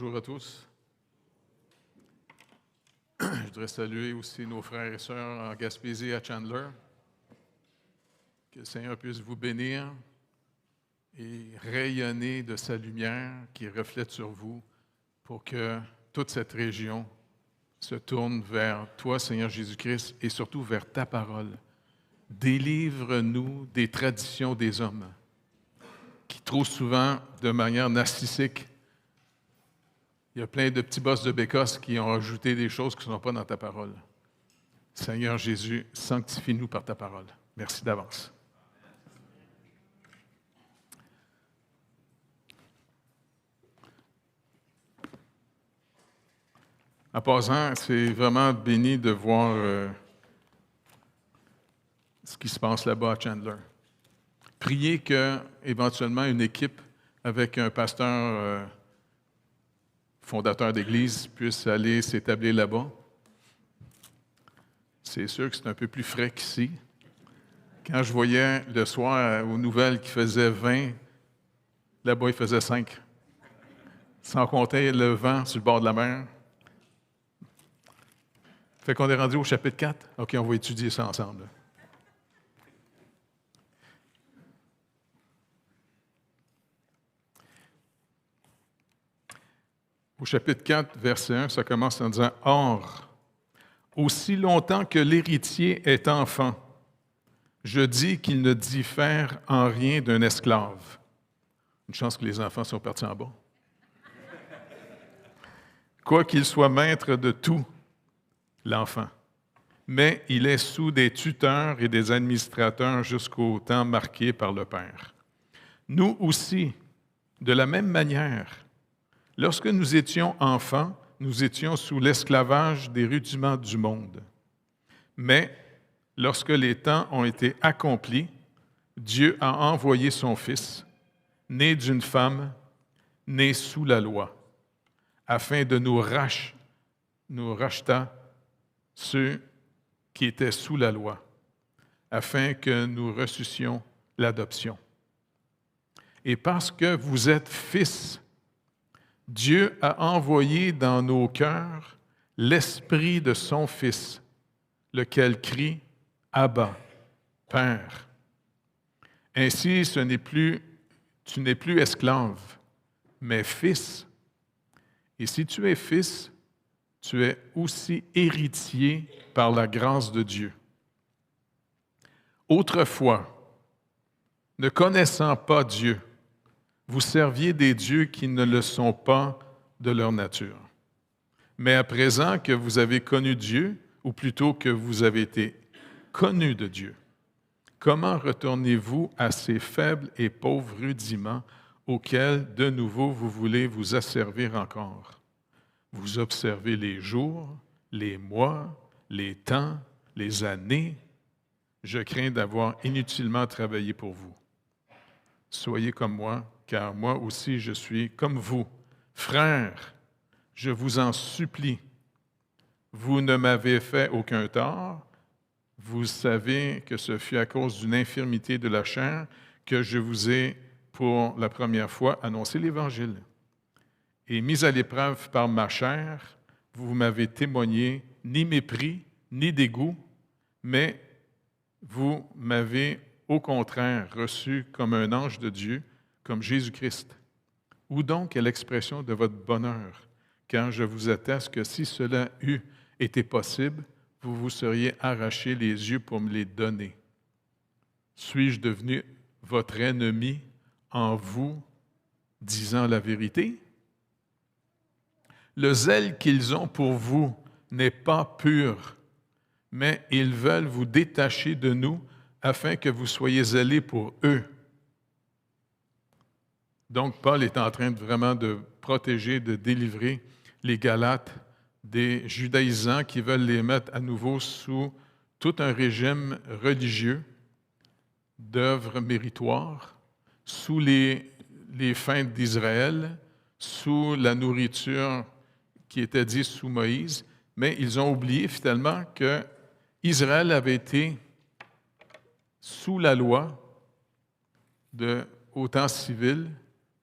Bonjour à tous. Je voudrais saluer aussi nos frères et sœurs en Gaspésie et à Chandler. Que le Seigneur puisse vous bénir et rayonner de sa lumière qui reflète sur vous pour que toute cette région se tourne vers toi, Seigneur Jésus-Christ, et surtout vers ta parole. Délivre-nous des traditions des hommes qui, trop souvent, de manière narcissique, il y a plein de petits boss de bécosse qui ont ajouté des choses qui ne sont pas dans ta parole. Seigneur Jésus, sanctifie-nous par ta parole. Merci d'avance. En passant, c'est vraiment béni de voir ce qui se passe là-bas à Chandler. Priez qu'éventuellement une équipe avec un pasteur fondateur d'église puisse aller s'établir là-bas. C'est sûr que c'est un peu plus frais qu'ici. Quand je voyais le soir aux nouvelles qu'il faisait 20, là-bas il faisait 5. Sans compter le vent sur le bord de la mer. Fait qu'on est rendu au chapitre 4. OK, on va étudier ça ensemble. Au chapitre 4, verset 1, ça commence en disant « Or, aussi longtemps que l'héritier est enfant, je dis qu'il ne diffère en rien d'un esclave. » Une chance que les enfants sont partis en bas. « Quoiqu'il soit maître de tout, l'enfant, mais il est sous des tuteurs et des administrateurs jusqu'au temps marqué par le Père. Nous aussi, de la même manière, lorsque nous étions enfants, nous étions sous l'esclavage des rudiments du monde. Mais lorsque les temps ont été accomplis, Dieu a envoyé son Fils, né d'une femme, né sous la loi, afin de nous racheter ceux qui étaient sous la loi, afin que nous reçussions l'adoption. Et parce que vous êtes fils, Dieu a envoyé dans nos cœurs l'esprit de son Fils, lequel crie « Abba, Père ». Ainsi, tu n'es plus esclave, mais fils. Et si tu es fils, tu es aussi héritier par la grâce de Dieu. Autrefois, ne connaissant pas Dieu, vous serviez des dieux qui ne le sont pas de leur nature. Mais à présent que vous avez connu Dieu, ou plutôt que vous avez été connus de Dieu, comment retournez-vous à ces faibles et pauvres rudiments auxquels, de nouveau, vous voulez vous asservir encore? Vous observez les jours, les mois, les temps, les années. Je crains d'avoir inutilement travaillé pour vous. Soyez comme moi, car moi aussi je suis comme vous. Frères, je vous en supplie, vous ne m'avez fait aucun tort. Vous savez que ce fut à cause d'une infirmité de la chair que je vous ai pour la première fois annoncé l'Évangile. Et mis à l'épreuve par ma chair, vous m'avez témoigné ni mépris, ni dégoût, mais vous m'avez au contraire reçu comme un ange de Dieu, comme Jésus-Christ. Où donc est l'expression de votre bonheur? Car je vous atteste que si cela eût été possible, vous vous seriez arraché les yeux pour me les donner. Suis-je devenu votre ennemi en vous disant la vérité? Le zèle qu'ils ont pour vous n'est pas pur, mais ils veulent vous détacher de nous afin que vous soyez zélés pour eux. Donc, Paul est en train vraiment de protéger, de délivrer les Galates des judaïsants qui veulent les mettre à nouveau sous tout un régime religieux d'œuvres méritoires, sous les feintes d'Israël, sous la nourriture qui était dite sous Moïse, mais ils ont oublié finalement que Israël avait été sous la loi autant civile,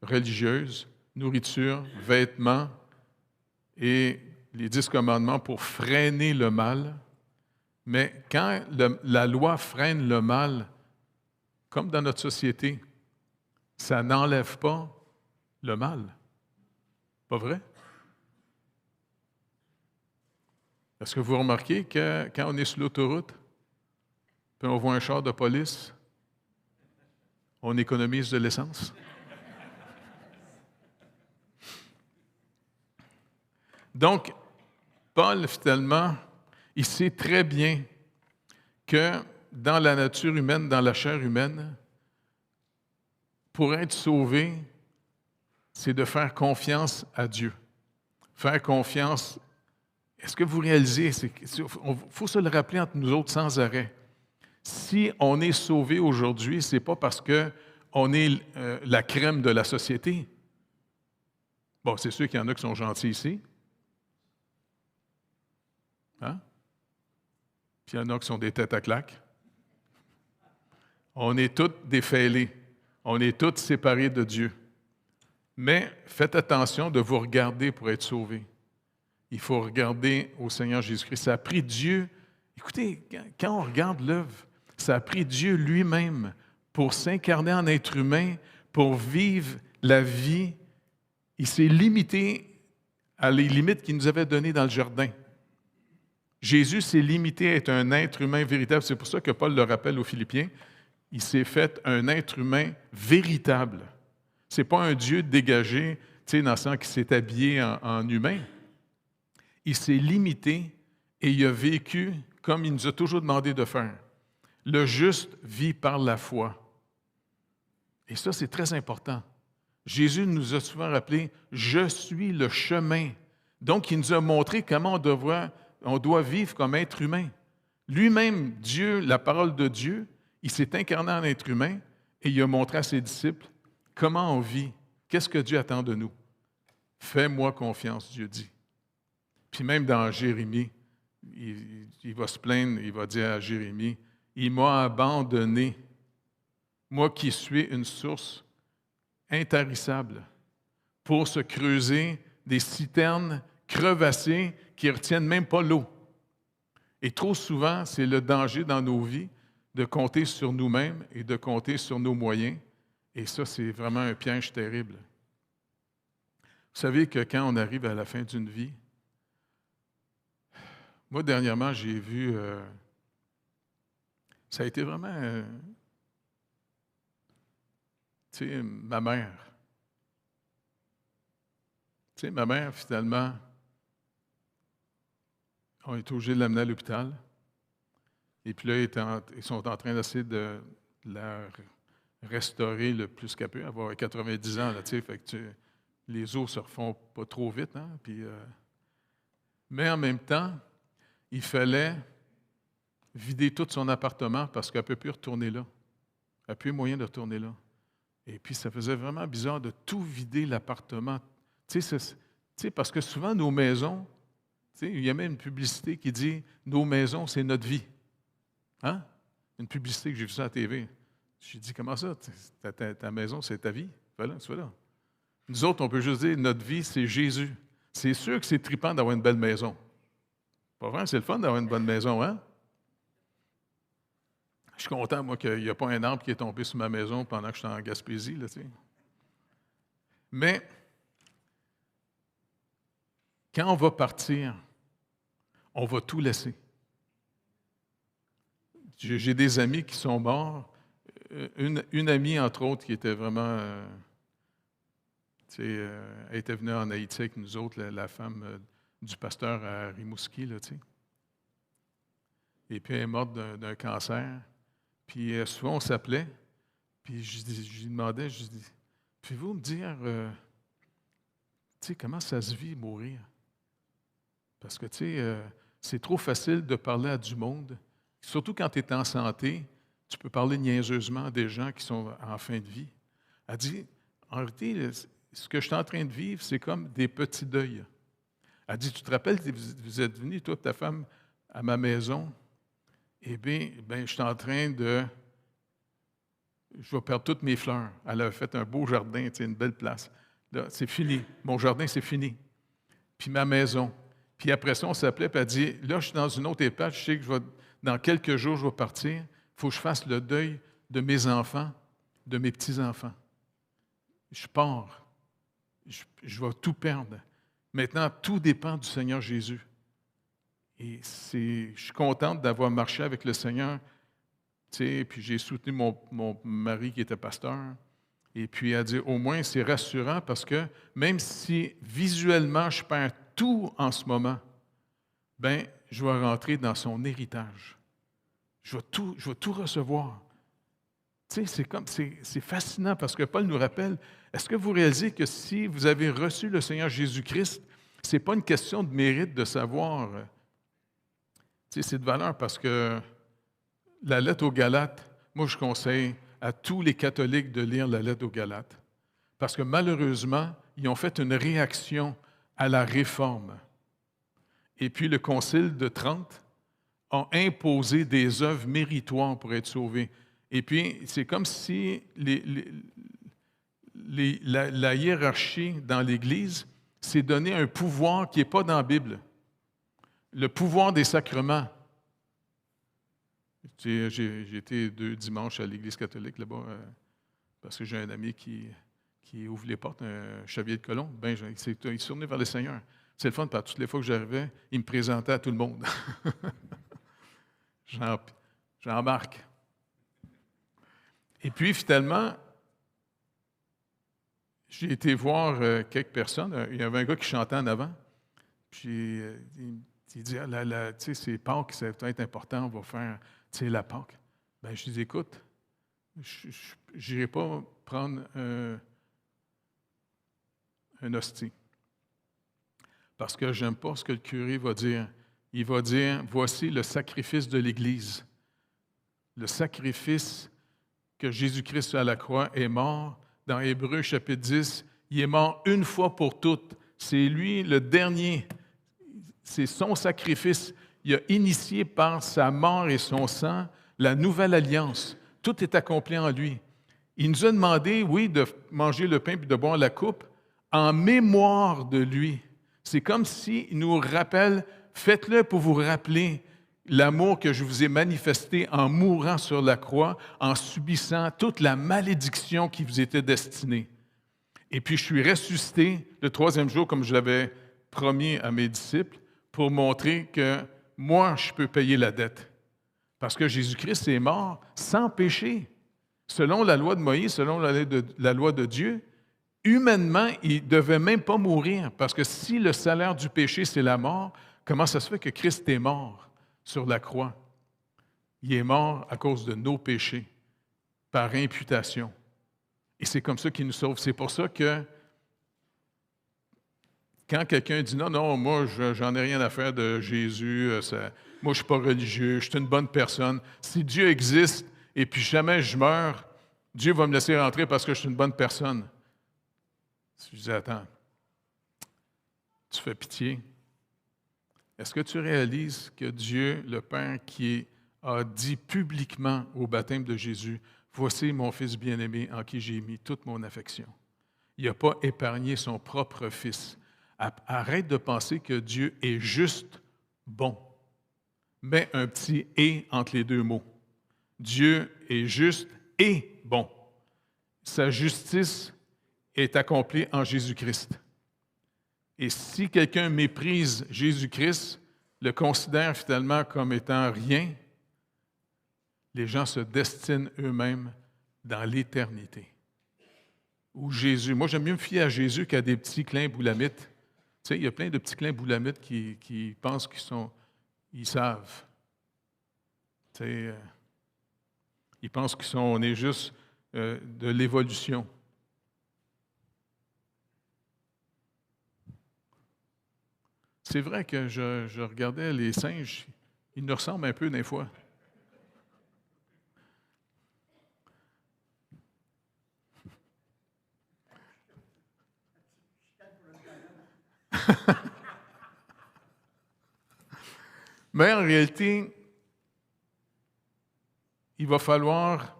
religieuse, nourriture, vêtements, et les 10 commandements pour freiner le mal. Mais quand la loi freine le mal, comme dans notre société, ça n'enlève pas le mal. Pas vrai? Est-ce que vous remarquez que quand on est sur l'autoroute, puis on voit un char de police, on économise de l'essence? Donc, Paul, finalement, il sait très bien que dans la nature humaine, dans la chair humaine, pour être sauvé, c'est de faire confiance à Dieu. Faire confiance. Est-ce que vous réalisez? Il faut se le rappeler entre nous autres sans arrêt. Si on est sauvé aujourd'hui, ce n'est pas parce qu'on est la crème de la société. Bon, c'est sûr qu'il y en a qui sont gentils ici. Hein? Puis il y en a qui sont des têtes à claques. On est tous défêlés. On est tous séparés de Dieu. Mais faites attention de vous regarder pour être sauvés. Il faut regarder au Seigneur Jésus-Christ. Ça a pris Dieu. Écoutez, quand on regarde l'œuvre, ça a pris Dieu lui-même pour s'incarner en être humain, pour vivre la vie. Il s'est limité à les limites qu'il nous avait données dans le jardin. Jésus s'est limité à être un être humain véritable. C'est pour ça que Paul le rappelle aux Philippiens. Il s'est fait un être humain véritable. Ce n'est pas un Dieu dégagé, dans le sens qu'il s'est habillé en humain. Il s'est limité et il a vécu comme il nous a toujours demandé de faire. Le juste vit par la foi. Et ça, c'est très important. Jésus nous a souvent rappelé « Je suis le chemin ». Donc, il nous a montré comment on doit vivre comme être humain. Lui-même, Dieu, la parole de Dieu, il s'est incarné en être humain et il a montré à ses disciples comment on vit. Qu'est-ce que Dieu attend de nous? Fais-moi confiance, Dieu dit. Puis même dans Jérémie, il va se plaindre, il va dire à Jérémie, « Il m'a abandonné, moi qui suis une source intarissable, pour se creuser des citernes crevassées qui ne retiennent même pas l'eau. » Et trop souvent, c'est le danger dans nos vies de compter sur nous-mêmes et de compter sur nos moyens. Et ça, c'est vraiment un piège terrible. Vous savez que quand on arrive à la fin d'une vie, moi, dernièrement, j'ai vu, ça a été vraiment, ma mère. Ma mère, finalement, on est obligé de l'amener à l'hôpital. Et puis là, ils sont en train d'essayer de la restaurer le plus qu'elle peut, avoir 90 ans, là, fait que les os se refont pas trop vite. Hein? Puis, mais en même temps, il fallait vider tout son appartement parce qu'elle ne peut plus retourner là. Elle n'a plus moyen de retourner là. Et puis, ça faisait vraiment bizarre de tout vider l'appartement. Parce que souvent, nos maisons, il y a même une publicité qui dit « Nos maisons, c'est notre vie ». Hein? Une publicité que j'ai vue sur la TV. J'ai dit « Comment ça? Ta maison, c'est ta vie? » Voilà, tu vois là. Nous autres, on peut juste dire « Notre vie, c'est Jésus ». C'est sûr que c'est trippant d'avoir une belle maison. Pas vrai? C'est le fun d'avoir une bonne maison, hein? Je suis content, moi, qu'il n'y a pas un arbre qui est tombé sur ma maison pendant que j'étais en Gaspésie, là, tu sais. Mais, quand on va partir, on va tout laisser. J'ai des amis qui sont morts. Une amie, entre autres, qui était vraiment... elle était venue en Haïti avec nous autres, la femme du pasteur à Rimouski, là, tu sais. Et puis, elle est morte d'un cancer. Puis, souvent, on s'appelait. Puis, je lui demandais, je lui dis, pouvez-vous me dire, comment ça se vit, mourir? Parce que, c'est trop facile de parler à du monde. Surtout quand tu es en santé, tu peux parler niaiseusement à des gens qui sont en fin de vie. Elle dit, en réalité, ce que je suis en train de vivre, c'est comme des petits deuils. Elle dit, tu te rappelles, vous êtes venu, toi et ta femme, à ma maison. Eh bien, je suis en train de... Je vais perdre toutes mes fleurs. Elle a fait un beau jardin, une belle place. Là, c'est fini. Mon jardin, c'est fini. puis ma maison. Puis après ça, on s'appelait, puis elle dit, là, je suis dans une autre étape, je sais que dans quelques jours, je vais partir. Il faut que je fasse le deuil de mes enfants, de mes petits-enfants. Je pars. Je vais tout perdre. Maintenant, tout dépend du Seigneur Jésus. Et je suis contente d'avoir marché avec le Seigneur. Puis j'ai soutenu mon mari qui était pasteur. Et puis elle dit, au moins, c'est rassurant parce que même si visuellement je perds tout en ce moment, bien, je vais rentrer dans son héritage. Je vais tout recevoir. C'est fascinant parce que Paul nous rappelle, est-ce que vous réalisez que si vous avez reçu le Seigneur Jésus-Christ, ce n'est pas une question de mérite de savoir. C'est de valeur parce que la lettre aux Galates, moi je conseille à tous les catholiques de lire la lettre aux Galates. Parce que malheureusement, ils ont fait une réaction à la réforme. Et puis le Concile de Trente a imposé des œuvres méritoires pour être sauvés. Et puis, c'est comme si la hiérarchie dans l'Église s'est donné un pouvoir qui n'est pas dans la Bible. Le pouvoir des sacrements. J'ai été 2 dimanches à l'Église catholique là-bas, parce que j'ai un ami qui ouvre les portes, un chevalier de colombe. Ben, il s'est tourné vers le Seigneur. C'est le fun, parce que toutes les fois que j'arrivais, il me présentait à tout le monde. Jean-Marc. Et puis, finalement, j'ai été voir quelques personnes. Il y avait un gars qui chantait en avant. Puis, il dit, tu sais, c'est Pâques, ça va être important, on va faire, tu sais, la Pâques. Bien, je dis, écoute, je n'irai pas prendre un hostie. Parce que je n'aime pas ce que le curé va dire. Il va dire, voici le sacrifice de l'Église. Le sacrifice que Jésus-Christ à la croix est mort. Dans Hébreux chapitre 10, il est mort une fois pour toutes. C'est lui le dernier. C'est son sacrifice. Il a initié par sa mort et son sang la nouvelle alliance. Tout est accompli en lui. Il nous a demandé, oui, de manger le pain et de boire la coupe en mémoire de lui. C'est comme s'il nous rappelle, faites-le pour vous rappeler l'amour que je vous ai manifesté en mourant sur la croix, en subissant toute la malédiction qui vous était destinée. Et puis je suis ressuscité le 3e jour, comme je l'avais promis à mes disciples, pour montrer que moi, je peux payer la dette. Parce que Jésus-Christ est mort sans péché. Selon la loi de Moïse, selon la loi de Dieu, humainement, il ne devait même pas mourir. Parce que si le salaire du péché, c'est la mort, comment ça se fait que Christ est mort sur la croix? Il est mort à cause de nos péchés, par imputation. Et c'est comme ça qu'il nous sauve. C'est pour ça que quand quelqu'un dit non, moi, j'en ai rien à faire de Jésus, moi, je ne suis pas religieux, je suis une bonne personne. Si Dieu existe et puis jamais je meurs, Dieu va me laisser rentrer parce que je suis une bonne personne. Je dis, attends, tu fais pitié. Est-ce que tu réalises que Dieu, le Père, qui a dit publiquement au baptême de Jésus, « Voici mon Fils bien-aimé en qui j'ai mis toute mon affection. » Il n'a pas épargné son propre Fils. Arrête de penser que Dieu est juste bon. Mets un petit « et » entre les deux mots. Dieu est juste et bon. Sa justice est accomplie en Jésus-Christ. Et si quelqu'un méprise Jésus-Christ, le considère finalement comme étant rien, les gens se destinent eux-mêmes dans l'éternité. Où Jésus, moi j'aime mieux me fier à Jésus qu'à des petits clins boulamites. Tu sais, il y a plein de petits clins boulamites qui pensent ils savent. Tu sais, ils pensent on est juste de l'évolution. C'est vrai que je regardais les singes, ils nous ressemblent un peu des fois. Mais en réalité, il va falloir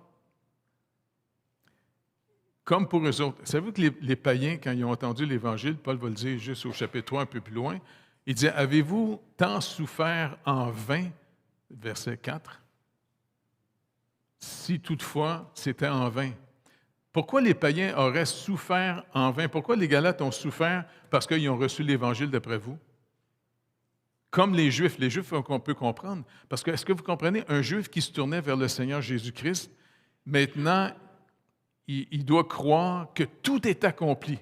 comme pour eux autres. Savez-vous que les païens, quand ils ont entendu l'Évangile, Paul va le dire juste au chapitre 3, un peu plus loin, il dit, « Avez-vous tant souffert en vain? » Verset 4. « Si toutefois c'était en vain. » Pourquoi les païens auraient souffert en vain? Pourquoi les Galates ont souffert? Parce qu'ils ont reçu l'Évangile d'après vous. Comme les Juifs qu'on peut comprendre. Parce que, est-ce que vous comprenez, un Juif qui se tournait vers le Seigneur Jésus-Christ, maintenant, il doit croire que tout est accompli.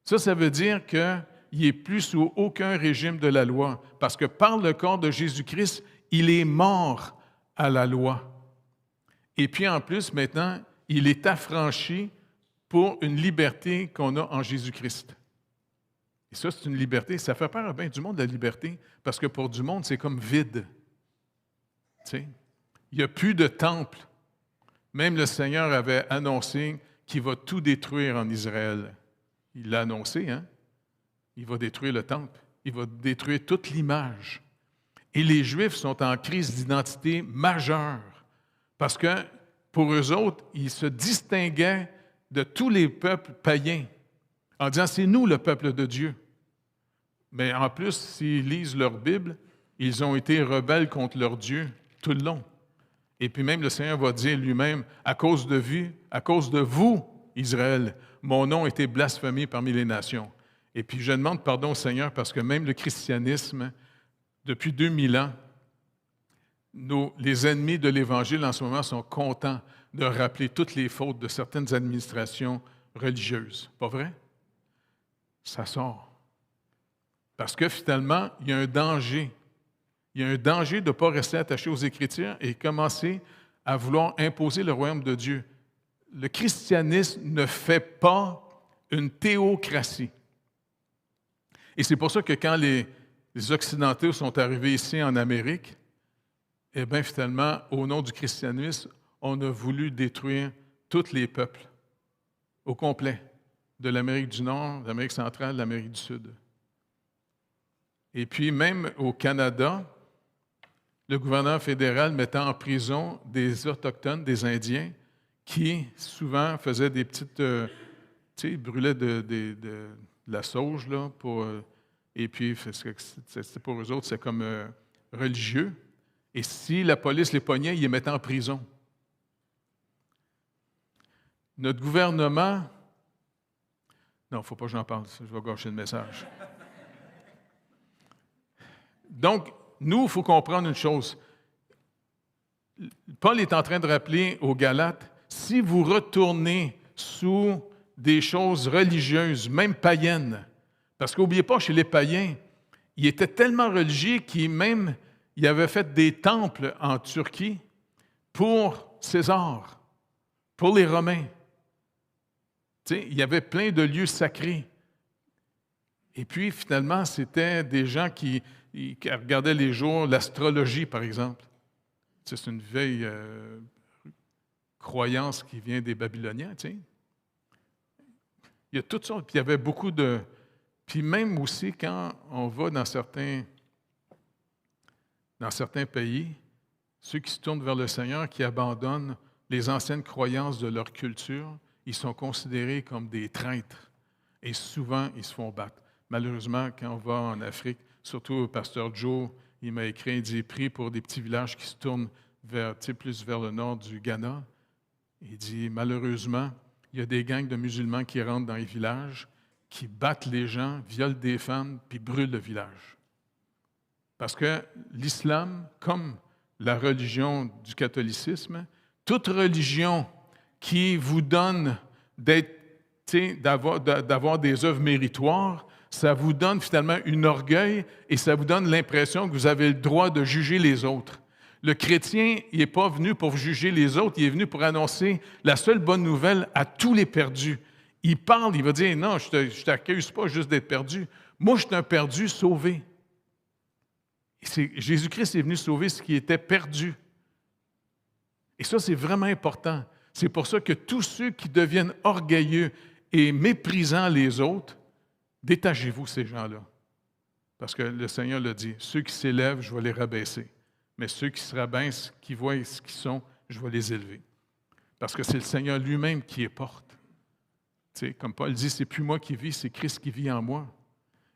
Ça veut dire qu'il n'est plus sous aucun régime de la loi, parce que par le corps de Jésus-Christ, il est mort à la loi. Et puis en plus, maintenant, il est affranchi pour une liberté qu'on a en Jésus-Christ. Et ça, c'est une liberté. Ça fait peur à bien du monde, la liberté, parce que pour du monde, c'est comme vide. Tu sais, il n'y a plus de temple. Même le Seigneur avait annoncé qu'il va tout détruire en Israël. Il l'a annoncé, hein? Il va détruire le temple. Il va détruire toute l'image. Et les Juifs sont en crise d'identité majeure parce que, pour eux autres, ils se distinguaient de tous les peuples païens en disant « c'est nous le peuple de Dieu ». Mais en plus, s'ils lisent leur Bible, ils ont été rebelles contre leur Dieu tout le long. Et puis même le Seigneur va dire lui-même, à cause de vous, Israël, mon nom a été blasphémé parmi les nations. Et puis je demande pardon au Seigneur parce que même le christianisme, depuis 2000 ans, les ennemis de l'Évangile en ce moment sont contents de rappeler toutes les fautes de certaines administrations religieuses. Pas vrai? Ça sort. Parce que finalement, il y a un danger. Il y a un danger de ne pas rester attaché aux Écritures et commencer à vouloir imposer le royaume de Dieu. Le christianisme ne fait pas une théocratie. Et c'est pour ça que quand les Occidentaux sont arrivés ici en Amérique, eh bien, finalement, au nom du christianisme, on a voulu détruire tous les peuples, au complet, de l'Amérique du Nord, de l'Amérique centrale, de l'Amérique du Sud. Et puis, même au Canada, le gouvernement fédéral mettant en prison des Autochtones, des Indiens, qui souvent faisaient des petites, tu sais, brûlaient de la sauge, là, et puis pour eux autres, c'est comme religieux. Et si la police les pognait, ils les mettaient en prison. Notre gouvernement... Non, il ne faut pas que j'en parle, je vais gâcher le message. Donc, nous, il faut comprendre une chose. Paul est en train de rappeler aux Galates, si vous retournez sous des choses religieuses, même païennes, parce qu'oubliez pas, chez les païens, ils étaient tellement religieux ils avaient fait des temples en Turquie pour César, pour les Romains. Tu sais, il y avait plein de lieux sacrés. Et puis, finalement, c'était des gens qui regardaient les jours, l'astrologie, par exemple. C'est une vieille croyance qui vient des Babyloniens, tu sais. Il y a toutes sortes, puis il y avait beaucoup de... Puis même aussi, quand on va dans certains pays, ceux qui se tournent vers le Seigneur, qui abandonnent les anciennes croyances de leur culture, ils sont considérés comme des traîtres. Et souvent, ils se font battre. Malheureusement, quand on va en Afrique, surtout le pasteur Joe, il m'a écrit, il dit, prie pour des petits villages qui se tournent plus vers le nord du Ghana. Il dit, malheureusement, il y a des gangs de musulmans qui rentrent dans les villages, qui battent les gens, violent des femmes, puis brûlent le village. Parce que l'islam, comme la religion du catholicisme, toute religion qui vous donne d'avoir des œuvres méritoires, ça vous donne finalement un orgueil et ça vous donne l'impression que vous avez le droit de juger les autres. Le chrétien, il n'est pas venu pour juger les autres, il est venu pour annoncer la seule bonne nouvelle à tous les perdus. Il parle, il va dire, non, je ne t'accuse pas juste d'être perdu. Moi, je suis un perdu sauvé. Jésus-Christ est venu sauver ce qui était perdu. Et ça, c'est vraiment important. C'est pour ça que tous ceux qui deviennent orgueilleux et méprisant les autres, détachez-vous ces gens-là. Parce que le Seigneur l'a dit, ceux qui s'élèvent, je vais les rabaisser. Mais ceux qui se rabaissent, qui voient ce qu'ils sont, je vais les élever. Parce que c'est le Seigneur lui-même qui les porte. Tu sais, comme Paul dit, c'est plus moi qui vis, c'est Christ qui vit en moi.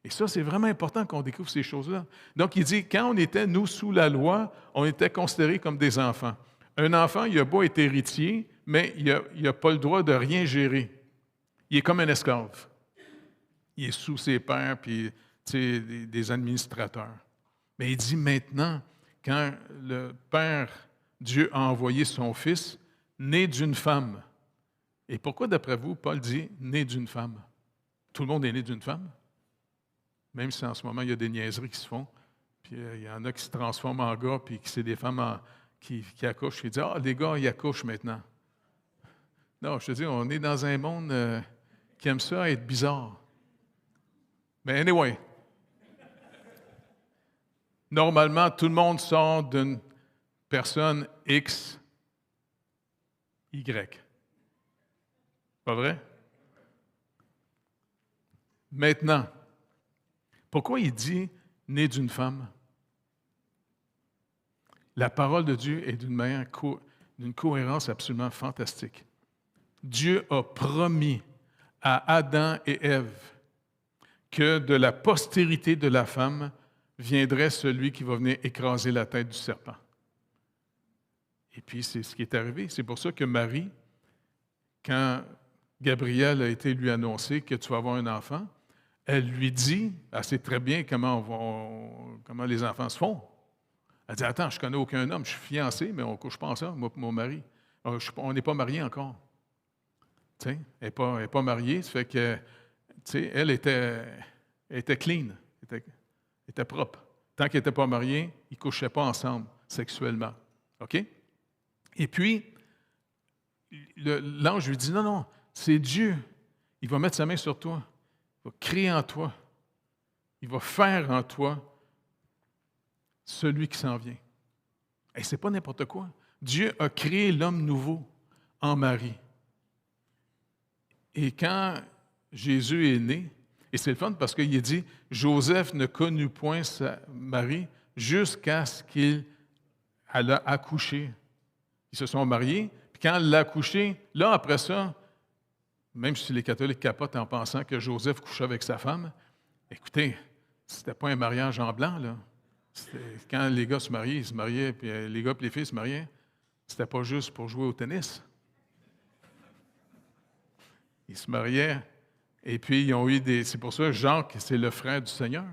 Et ça, c'est vraiment important qu'on découvre ces choses-là. Donc, il dit, quand on était, nous, sous la loi, on était considérés comme des enfants. Un enfant, il a beau être héritier, mais il n'a pas le droit de rien gérer. Il est comme un esclave. Il est sous ses pères, puis des administrateurs. Mais il dit maintenant, quand le Père, Dieu a envoyé son Fils, né d'une femme. Et pourquoi, d'après vous, Paul dit né d'une femme? Tout le monde est né d'une femme? Même si en ce moment, il y a des niaiseries qui se font, puis il y en a qui se transforment en gars, puis c'est des femmes qui accouchent. Ils disent, ah, les gars, ils accouchent maintenant. Non, je te dis, on est dans un monde qui aime ça être bizarre. Mais anyway, normalement, tout le monde sort d'une personne X, Y. Pas vrai? Maintenant, pourquoi il dit « né d'une femme » ? La parole de Dieu est d'une cohérence absolument fantastique. Dieu a promis à Adam et Ève que de la postérité de la femme viendrait celui qui va venir écraser la tête du serpent. Et puis, c'est ce qui est arrivé. C'est pour ça que Marie, quand Gabriel a été lui annoncé que tu vas avoir un enfant, elle lui dit, elle sait très bien comment les enfants se font. Elle dit, attends, je ne connais aucun homme, je suis fiancée, mais on ne couche pas ensemble, moi et mon mari. On n'est pas mariés encore. Elle n'est pas mariée, ça fait que, elle était clean, était propre. Tant qu'elle n'était pas mariée, ils ne couchaient pas ensemble sexuellement. OK? Et puis, l'ange lui dit, non, non, c'est Dieu. Il va mettre sa main sur toi. Il va créer en toi. Il va faire en toi celui qui s'en vient. Et ce n'est pas n'importe quoi. Dieu a créé l'homme nouveau en Marie. Et quand Jésus est né, et c'est le fun parce qu'il est dit, Joseph ne connut point Marie jusqu'à ce qu'il a accouché. Ils se sont mariés, puis quand elle l'a accouché, là, après ça, même si les catholiques capotent en pensant que Joseph couchait avec sa femme, écoutez, c'était pas un mariage en blanc, là. Quand les gars se mariaient, ils se mariaient, puis les gars et les filles se mariaient, c'était pas juste pour jouer au tennis. Ils se mariaient, et puis ils ont eu c'est pour ça, Jacques, c'est le frère du Seigneur.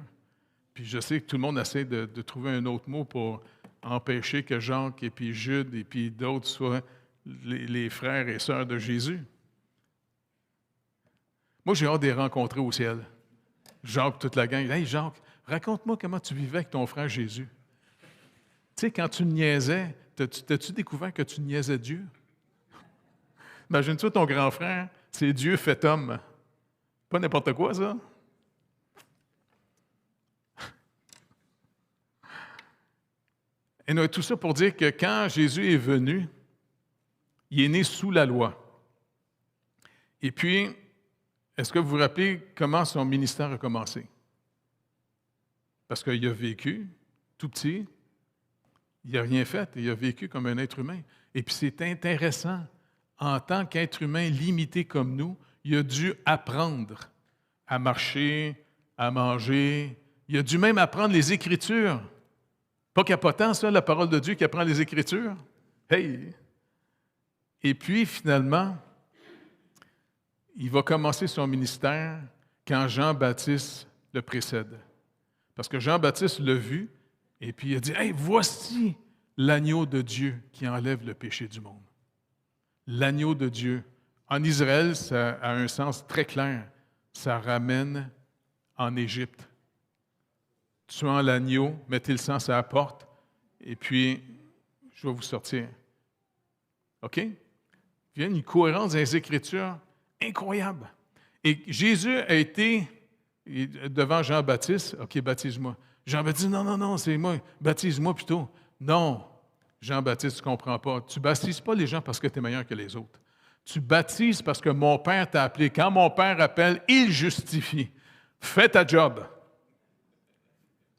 Puis je sais que tout le monde essaie de trouver un autre mot pour empêcher que Jacques et puis Jude et puis d'autres soient les frères et sœurs de Jésus. Moi, j'ai hâte de les rencontrer au ciel. Jacques, toute la gang. Hey, Jacques, raconte-moi comment tu vivais avec ton frère Jésus. Tu sais, quand tu niaisais, t'as-tu découvert que tu niaisais Dieu? Imagine-toi ton grand frère, c'est Dieu fait homme. Pas n'importe quoi, ça. Et nous, tout ça pour dire que quand Jésus est venu, il est né sous la loi. Et puis, est-ce que vous vous rappelez comment son ministère a commencé? Parce qu'il a vécu, tout petit, il n'a rien fait, il a vécu comme un être humain. Et puis c'est intéressant, en tant qu'être humain limité comme nous, il a dû apprendre à marcher, à manger. Il a dû même apprendre les Écritures. Pas capotant, ça, la parole de Dieu qui apprend les Écritures? Hey! Et puis, finalement, il va commencer son ministère quand Jean-Baptiste le précède. Parce que Jean-Baptiste l'a vu, et puis il a dit, « Hey, voici l'agneau de Dieu qui enlève le péché du monde. » L'agneau de Dieu. En Israël, ça a un sens très clair. Ça ramène en Égypte. Tuant l'agneau, mettez le sang sur la porte, et puis je vais vous sortir. OK? Il y a une cohérence dans les Écritures incroyable. Et Jésus a été devant Jean-Baptiste. OK, baptise-moi. Jean-Baptiste, non, c'est moi. Baptise-moi plutôt. Non, Jean-Baptiste, tu ne comprends pas. Tu ne baptises pas les gens parce que tu es meilleur que les autres. Tu baptises parce que mon Père t'a appelé. Quand mon Père appelle, il justifie. Fais ta job.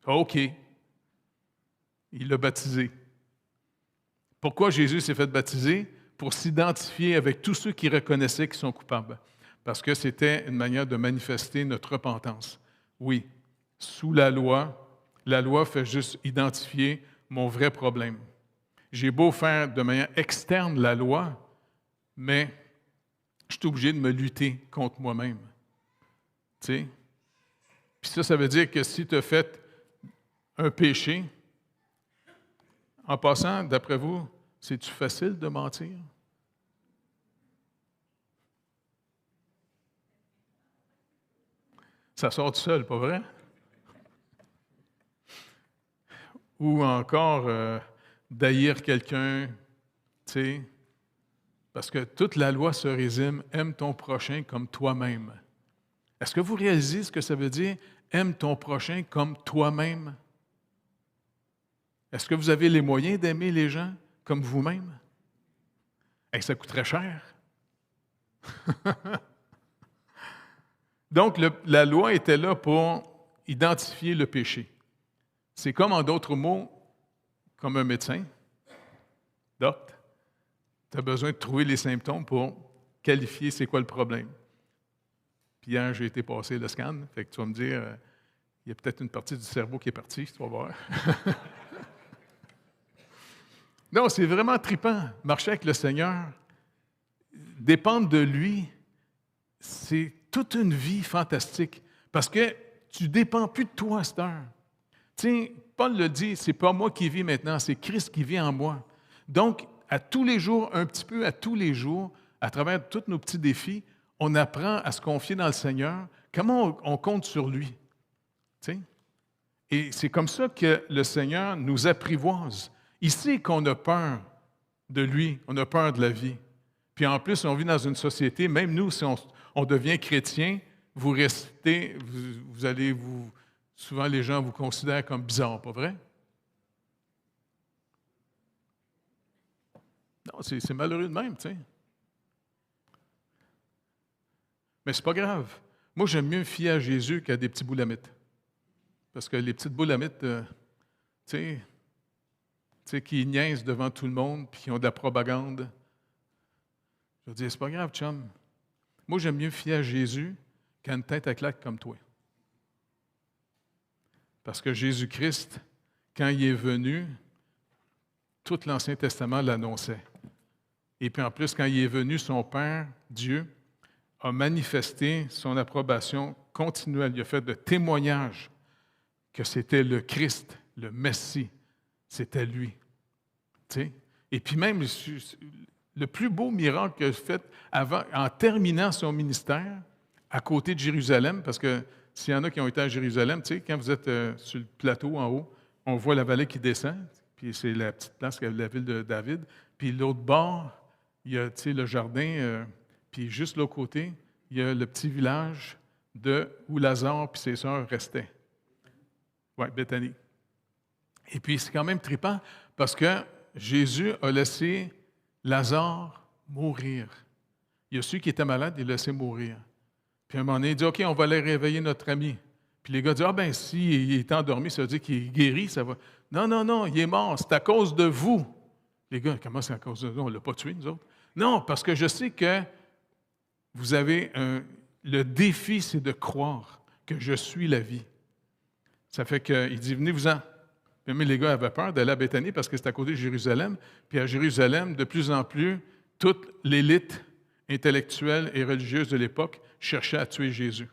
OK. Il l'a baptisé. Pourquoi Jésus s'est fait baptiser? Pour s'identifier avec tous ceux qui reconnaissaient qu'ils sont coupables. parce que c'était une manière de manifester notre repentance. Oui, sous la loi fait juste identifier mon vrai problème. J'ai beau faire de manière externe la loi, mais je suis obligé de me lutter contre moi-même. Tu sais? Puis ça veut dire que si tu as fait un péché, en passant, d'après vous, c'est-tu facile de mentir? Ça sort tout seul, pas vrai? Ou encore d'haïr quelqu'un, tu sais, parce que toute la loi se résume, aime ton prochain comme toi-même. Est-ce que vous réalisez ce que ça veut dire, aime ton prochain comme toi-même? Est-ce que vous avez les moyens d'aimer les gens comme vous-même? Et ça coûterait cher. Donc, la loi était là pour identifier le péché. C'est comme, en d'autres mots, comme un médecin, doc, tu as besoin de trouver les symptômes pour qualifier c'est quoi le problème. Puis hier, j'ai été passer le scan, fait que tu vas me dire, il y a peut-être une partie du cerveau qui est partie, tu vas voir. Non, c'est vraiment trippant. Marcher avec le Seigneur, dépendre de lui, c'est toute une vie fantastique. Parce que tu ne dépends plus de toi à cette heure. Tu sais, Paul le dit, c'est pas moi qui vis maintenant, c'est Christ qui vit en moi. Donc, à tous les jours, un petit peu à tous les jours, à travers tous nos petits défis, on apprend à se confier dans le Seigneur. Comment on compte sur lui? Tu sais? Et c'est comme ça que le Seigneur nous apprivoise. Il sait qu'on a peur de lui, on a peur de la vie. Puis en plus, on vit dans une société, même nous, si on devient chrétien, vous restez, souvent les gens vous considèrent comme bizarre, pas vrai? Non, c'est malheureux de même, tu sais. Mais c'est pas grave. Moi, j'aime mieux me fier à Jésus qu'à des petits boulamites. Parce que les petites boulamites, tu sais, qui niaisent devant tout le monde, puis qui ont de la propagande. Je veux dire, c'est pas grave, chum. Moi, j'aime mieux me fier à Jésus qu'à une tête à claque comme toi. Parce que Jésus-Christ, quand il est venu, tout l'Ancien Testament l'annonçait. Et puis en plus, quand il est venu, son Père, Dieu, a manifesté son approbation continuelle. Il a fait de témoignages que c'était le Christ, le Messie, c'était lui. Tu sais? Et puis même, le plus beau miracle qu'il a fait en terminant son ministère, à côté de Jérusalem, parce que s'il y en a qui ont été à Jérusalem, tu sais, quand vous êtes sur le plateau en haut, on voit la vallée qui descend, puis c'est la petite place qui est la ville de David, puis l'autre bord, il y a, tu sais, le jardin, puis juste l'autre côté, il y a le petit village où Lazare et ses sœurs restaient. Oui, Béthanie. Et puis, c'est quand même trippant parce que Jésus a laissé Lazare mourir. Il y a ceux qui étaient malades, il les a laissés mourir. Puis à un moment donné, il dit, OK, on va aller réveiller notre ami. Puis les gars disent, ah ben si il est endormi, ça veut dire qu'il est guéri, ça va. Non, non, non, il est mort, c'est à cause de vous. Les gars, comment c'est à cause de nous? On ne l'a pas tué, nous autres. Non, parce que je sais que vous avez le défi, c'est de croire que je suis la vie. Ça fait qu'il dit, venez-vous-en. Mais les gars avaient peur d'aller à Béthanie parce que c'était à côté de Jérusalem. Puis à Jérusalem, de plus en plus, toute l'élite intellectuelle et religieuse de l'époque cherchait à tuer Jésus.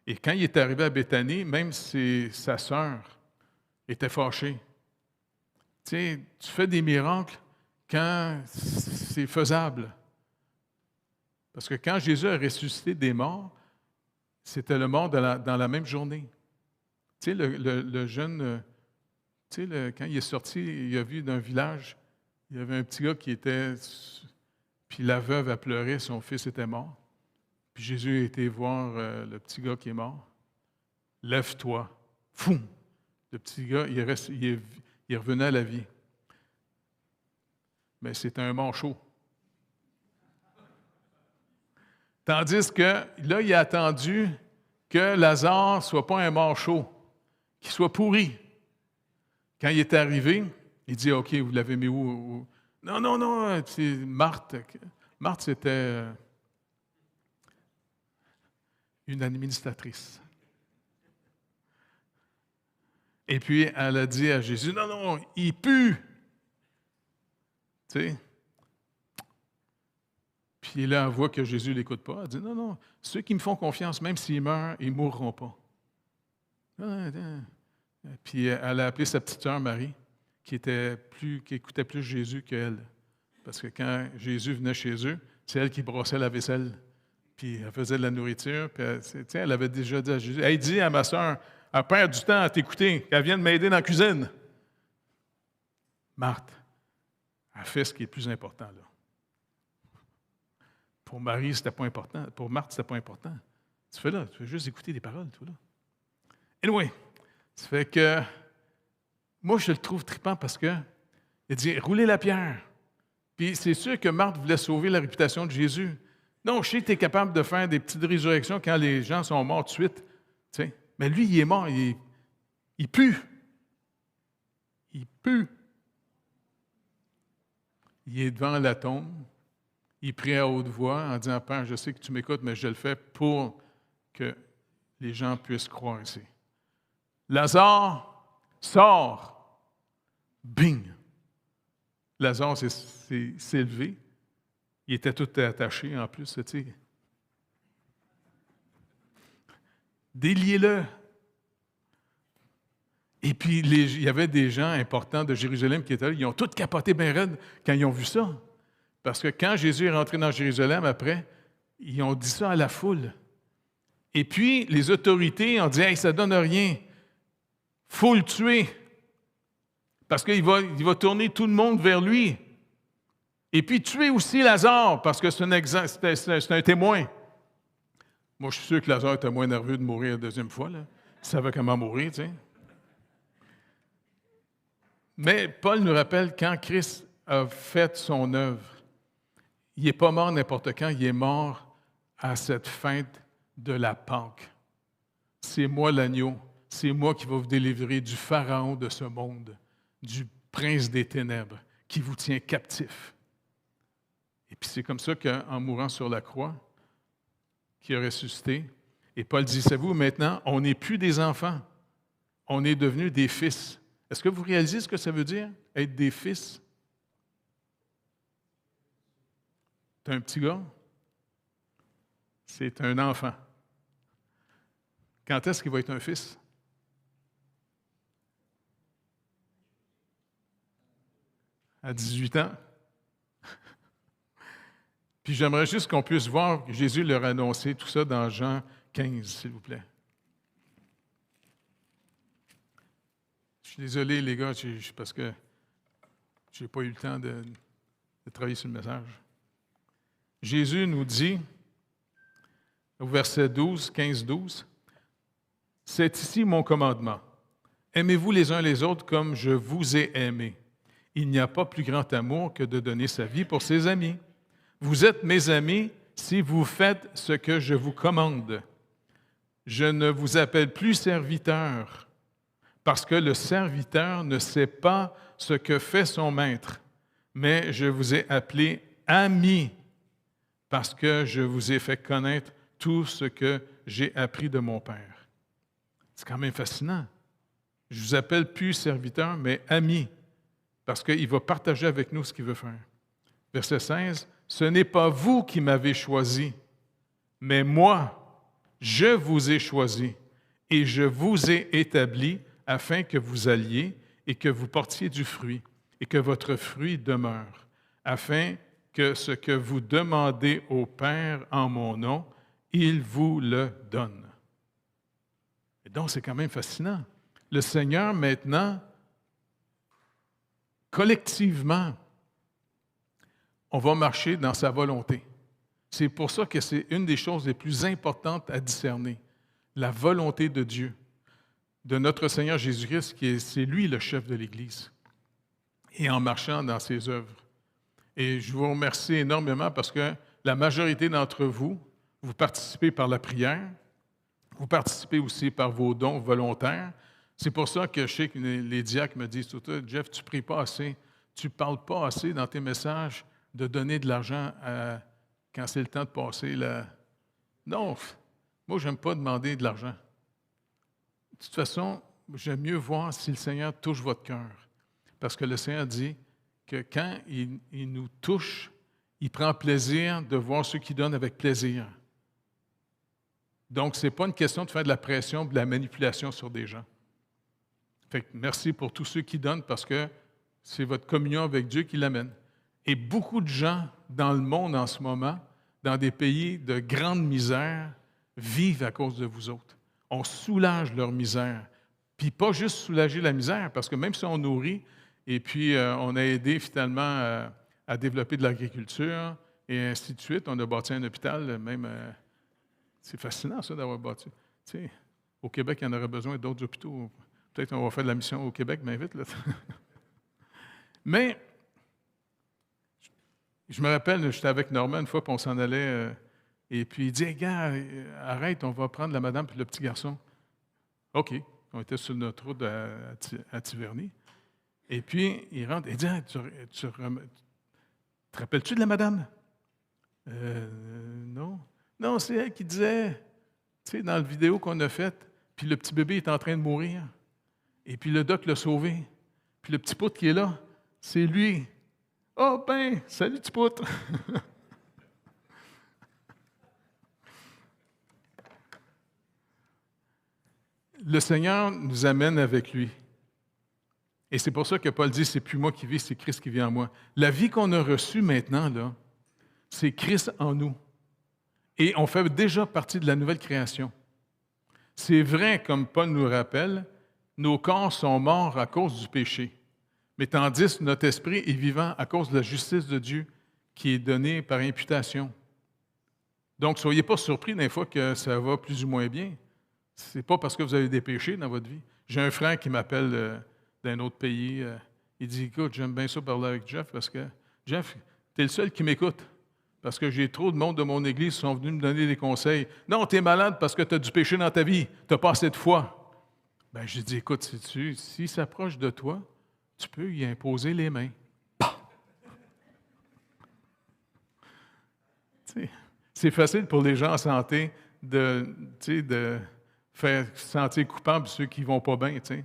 Et quand il est arrivé à Béthanie, même sa sœur était fâchée. Tu sais, tu fais des miracles quand c'est faisable. Parce que quand Jésus a ressuscité des morts, c'était le mort dans la même journée. Tu sais, le jeune, tu sais, quand il est sorti, il a vu d'un village, il y avait un petit gars qui était, puis la veuve a pleuré, son fils était mort. Puis Jésus a été voir le petit gars qui est mort. Lève-toi. Foum! Le petit gars, il est revenu à la vie. Mais c'était un manchot. Tandis que là, il a attendu que Lazare ne soit pas un manchot, qu'il soit pourri. Quand il est arrivé, il dit, OK, vous l'avez mis où? Non, non, non, c'est Marthe. Marthe, c'était une administratrice. Et puis, elle a dit à Jésus, non, non, il pue. Tu sais? Puis là, elle voit que Jésus ne l'écoute pas. Elle dit, non, non, ceux qui me font confiance, même s'ils meurent, ils ne mourront pas. Puis elle a appelé sa petite sœur Marie, qui écoutait plus Jésus qu'elle. Parce que quand Jésus venait chez eux, c'est elle qui brossait la vaisselle. Puis elle faisait de la nourriture. Puis elle avait déjà dit à Jésus, « Hey, dis à ma sœur, elle perd du temps à t'écouter, qu'elle vienne m'aider dans la cuisine. » Marthe a fait ce qui est le plus important, là. Pour Marie, c'était pas important. Pour Marthe, c'était pas important. Tu fais juste écouter des paroles, tout là. Anyway, ça fait que moi, je le trouve trippant parce que il dit, roulez la pierre. Puis c'est sûr que Marthe voulait sauver la réputation de Jésus. Non, je sais que tu es capable de faire des petites résurrections quand les gens sont morts tout de suite. Tu sais. Mais lui, il est mort, il pue. Il pue. Il est devant la tombe. Il prie à haute voix en disant, Père, je sais que tu m'écoutes, mais je le fais pour que les gens puissent croire ici. Lazare, sort. Bing! Lazare s'est levé. Il était tout attaché en plus, tu sais. Déliez-le. Et puis, il y avait des gens importants de Jérusalem qui étaient là. Ils ont tous capoté bien raide quand ils ont vu ça. Parce que quand Jésus est rentré dans Jérusalem, après, ils ont dit ça à la foule. Et puis, les autorités ont dit, « Hey, ça ne donne rien. Il faut le tuer. Parce qu'il va tourner tout le monde vers lui. Et puis, tuer aussi Lazare, parce que c'est un témoin. » Moi, je suis sûr que Lazare était moins nerveux de mourir la deuxième fois, là. Il savait comment mourir, tu sais. Mais Paul nous rappelle, quand Christ a fait son œuvre, il n'est pas mort n'importe quand, il est mort à cette fête de la Pâque. C'est moi l'agneau, c'est moi qui vais vous délivrer du pharaon de ce monde, du prince des ténèbres, qui vous tient captif. Et puis c'est comme ça qu'en mourant sur la croix, qui a ressuscité, et Paul dit, savez-vous, maintenant, on n'est plus des enfants, on est devenus des fils. Est-ce que vous réalisez ce que ça veut dire, être des fils? C'est un petit gars, c'est un enfant. Quand est-ce qu'il va être un fils? À 18 ans. Puis j'aimerais juste qu'on puisse voir que Jésus leur a annoncé tout ça dans Jean 15, s'il vous plaît. Je suis désolé, les gars, parce que je n'ai pas eu le temps de travailler sur le message. Jésus nous dit, au verset 12, 15-12, « C'est ici mon commandement. Aimez-vous les uns les autres comme je vous ai aimés. Il n'y a pas plus grand amour que de donner sa vie pour ses amis. Vous êtes mes amis si vous faites ce que je vous commande. Je ne vous appelle plus serviteur, parce que le serviteur ne sait pas ce que fait son maître, mais je vous ai appelé amis, parce que je vous ai fait connaître tout ce que j'ai appris de mon Père. » C'est quand même fascinant. Je vous appelle plus serviteur, mais ami, parce qu'il va partager avec nous ce qu'il veut faire. Verset 16, « Ce n'est pas vous qui m'avez choisi, mais moi, je vous ai choisi et je vous ai établi afin que vous alliez et que vous portiez du fruit et que votre fruit demeure, afin que ce que vous demandez au Père en mon nom, il vous le donne. » Et donc, c'est quand même fascinant. Le Seigneur, maintenant, collectivement, on va marcher dans sa volonté. C'est pour ça que c'est une des choses les plus importantes à discerner, la volonté de Dieu, de notre Seigneur Jésus-Christ, c'est lui le chef de l'Église, et en marchant dans ses œuvres. Et je vous remercie énormément parce que la majorité d'entre vous, vous participez par la prière, vous participez aussi par vos dons volontaires. C'est pour ça que je sais que les diacres me disent tout le temps, « Jeff, tu ne pries pas assez, tu ne parles pas assez dans tes messages de donner de l'argent quand c'est le temps de passer la... » Non, Moi, je n'aime pas demander de l'argent. De toute façon, j'aime mieux voir si le Seigneur touche votre cœur. Parce que le Seigneur dit que quand il nous touche, il prend plaisir de voir ceux qui donnent avec plaisir. Donc, ce n'est pas une question de faire de la pression, de la manipulation sur des gens. Fait que merci pour tous ceux qui donnent parce que c'est votre communion avec Dieu qui l'amène. Et beaucoup de gens dans le monde en ce moment, dans des pays de grande misère, vivent à cause de vous autres. On soulage leur misère. Puis pas juste soulager la misère, parce que même si on nourrit, et puis on a aidé finalement à développer de l'agriculture, et ainsi de suite, on a bâti un hôpital, même, c'est fascinant ça d'avoir bâti. Tu sais, au Québec, il y en aurait besoin d'autres hôpitaux. Peut-être qu'on va faire de la mission au Québec, mais vite. Là. Mais, je me rappelle, j'étais avec Normand une fois, puis on s'en allait, et puis il dit, hey, gars, arrête, on va prendre la madame puis le petit garçon. OK. On était sur notre route à Tiverny. Et puis, il rentre et dit, ah, tu te rappelles-tu de la madame? Non. Non, c'est elle qui disait, tu sais, dans la vidéo qu'on a faite, puis le petit bébé est en train de mourir. Et puis le doc l'a sauvé. Puis le petit poutre qui est là, c'est lui. Oh ben, salut petit poutre! Le Seigneur nous amène avec lui. Et c'est pour ça que Paul dit, c'est plus moi qui vis, c'est Christ qui vit en moi. La vie qu'on a reçue maintenant, là, c'est Christ en nous. Et on fait déjà partie de la nouvelle création. C'est vrai, comme Paul nous rappelle, nos corps sont morts à cause du péché. Mais tandis que notre esprit est vivant à cause de la justice de Dieu qui est donnée par imputation. Donc, soyez pas surpris des fois que ça va plus ou moins bien. Ce n'est pas parce que vous avez des péchés dans votre vie. J'ai un frère qui m'appelle d'un autre pays. Il dit, écoute, j'aime bien ça parler avec Jeff parce que, Jeff, tu es le seul qui m'écoute. Parce que j'ai trop de monde de mon église qui sont venus me donner des conseils. Non, tu es malade parce que tu as du péché dans ta vie. Tu n'as pas assez de foi. Bien, j'ai dit, écoute, s'il s'approche de toi, tu peux y imposer les mains. C'est facile pour les gens en santé de faire sentir coupable ceux qui ne vont pas bien. T'sais.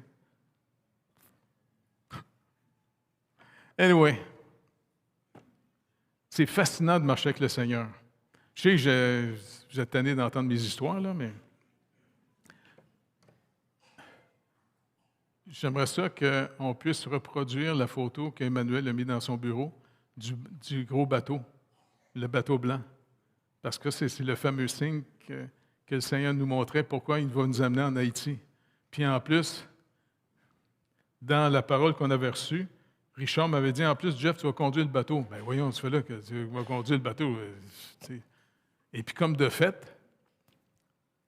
Anyway, c'est fascinant de marcher avec le Seigneur. Je sais que vous êtes tanné d'entendre mes histoires, là, mais j'aimerais ça qu'on puisse reproduire la photo qu'Emmanuel a mise dans son bureau du gros bateau, le bateau blanc. Parce que c'est le fameux signe que le Seigneur nous montrait pourquoi il va nous amener en Haïti. Puis en plus, dans la parole qu'on avait reçue, Richard m'avait dit, en plus, Jeff, tu vas conduire le bateau. Bien, voyons, tu fais là que tu vas conduire le bateau. Et puis comme de fait,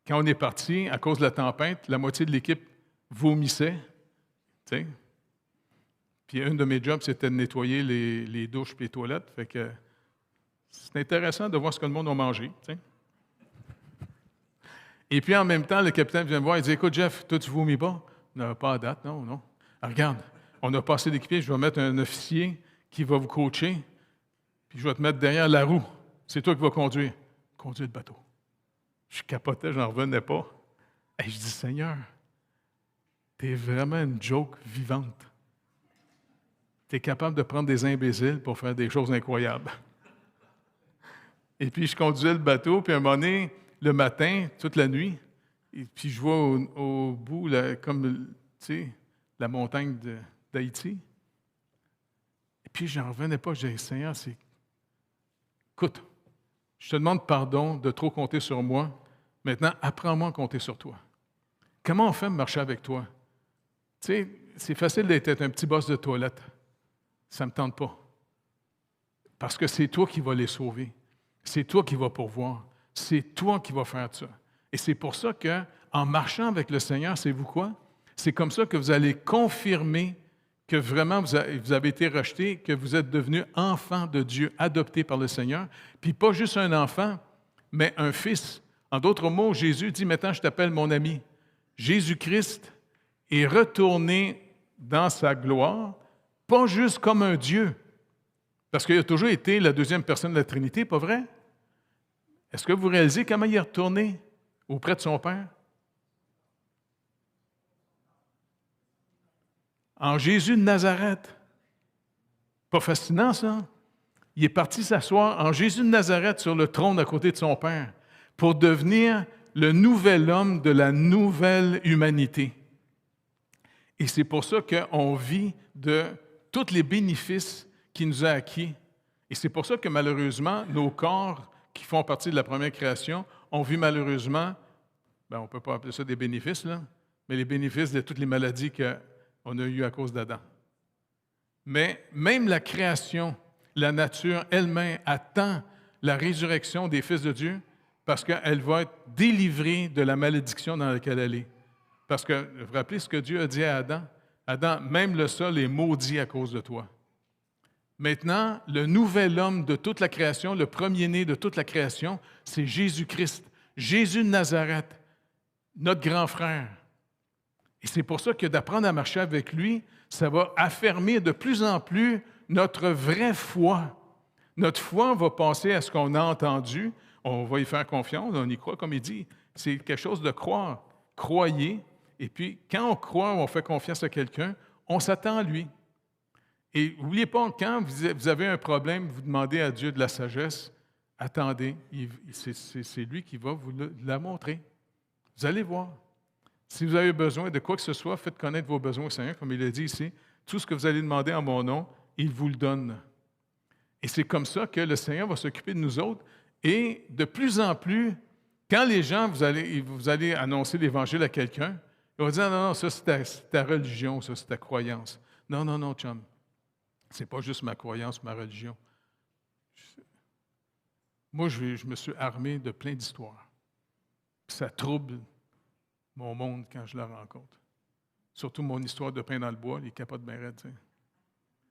quand on est parti, à cause de la tempête, la moitié de l'équipe vomissait. T'sais. Puis un de mes jobs, c'était de nettoyer les douches et les toilettes. Fait que c'est intéressant de voir ce que le monde a mangé. T'sais. Et puis en même temps, le capitaine vient me voir et dit, écoute, Jeff, toi, tu vomis pas? Non, pas à date, non. Alors, regarde, on a passé d'équipier, je vais mettre un officier qui va vous coacher, puis je vais te mettre derrière la roue. C'est toi qui vas conduire. Conduire le bateau. Je capotais, je n'en revenais pas. Et je dis, Seigneur, t'es vraiment une joke vivante. T'es capable de prendre des imbéciles pour faire des choses incroyables. Et puis, je conduisais le bateau, puis à un moment donné, le matin, toute la nuit, et puis je vois au bout, là, comme, tu sais, la montagne d'Haïti. Et puis, je n'en revenais pas. Je disais, Seigneur, écoute, je te demande pardon de trop compter sur moi. Maintenant, apprends-moi à compter sur toi. Comment on fait de marcher avec toi? Tu sais, c'est facile d'être un petit boss de toilette. Ça ne me tente pas. Parce que c'est toi qui vas les sauver. C'est toi qui vas pourvoir. C'est toi qui vas faire ça. Et c'est pour ça qu'en marchant avec le Seigneur, savez-vous quoi? C'est comme ça que vous allez confirmer que vraiment vous avez été rejeté, que vous êtes devenu enfant de Dieu, adopté par le Seigneur. Puis pas juste un enfant, mais un fils. En d'autres mots, Jésus dit, maintenant je t'appelle mon ami. Jésus-Christ est retourné dans sa gloire, pas juste comme un Dieu, parce qu'il a toujours été la deuxième personne de la Trinité, pas vrai? Est-ce que vous réalisez comment il est retourné auprès de son Père? En Jésus de Nazareth. Pas fascinant, ça? Il est parti s'asseoir en Jésus de Nazareth sur le trône à côté de son Père pour devenir le nouvel homme de la nouvelle humanité. Et c'est pour ça qu'on vit de tous les bénéfices qu'il nous a acquis. Et c'est pour ça que malheureusement, nos corps qui font partie de la première création ont vu malheureusement, on ne peut pas appeler ça des bénéfices, là, mais les bénéfices de toutes les maladies qu'on a eues à cause d'Adam. Mais même la création, la nature elle-même attend la résurrection des fils de Dieu parce qu'elle va être délivrée de la malédiction dans laquelle elle est. Parce que, vous vous rappelez ce que Dieu a dit à Adam? Adam, même le sol est maudit à cause de toi. Maintenant, le nouvel homme de toute la création, le premier-né de toute la création, c'est Jésus-Christ, Jésus de Nazareth, notre grand frère. Et c'est pour ça que d'apprendre à marcher avec lui, ça va affermir de plus en plus notre vraie foi. Notre foi va passer à ce qu'on a entendu, on va y faire confiance, on y croit, comme il dit. C'est quelque chose de croire. Croyez. Et puis, quand on croit, on fait confiance à quelqu'un, on s'attend à lui. Et n'oubliez pas, quand vous avez un problème, vous demandez à Dieu de la sagesse, attendez, c'est lui qui va vous la montrer. Vous allez voir. Si vous avez besoin de quoi que ce soit, faites connaître vos besoins au Seigneur, comme il l'a dit ici. Tout ce que vous allez demander en mon nom, il vous le donne. Et c'est comme ça que le Seigneur va s'occuper de nous autres. Et de plus en plus, quand les gens, vous allez annoncer l'Évangile à quelqu'un, il va dire, non, non, ça c'est ta religion, ça c'est ta croyance. Non, non, non, chum. C'est pas juste ma croyance, ma religion. Moi, je me suis armé de plein d'histoires. Ça trouble mon monde quand je la rencontre. Surtout mon histoire de pain dans le bois, les capotes bien raides.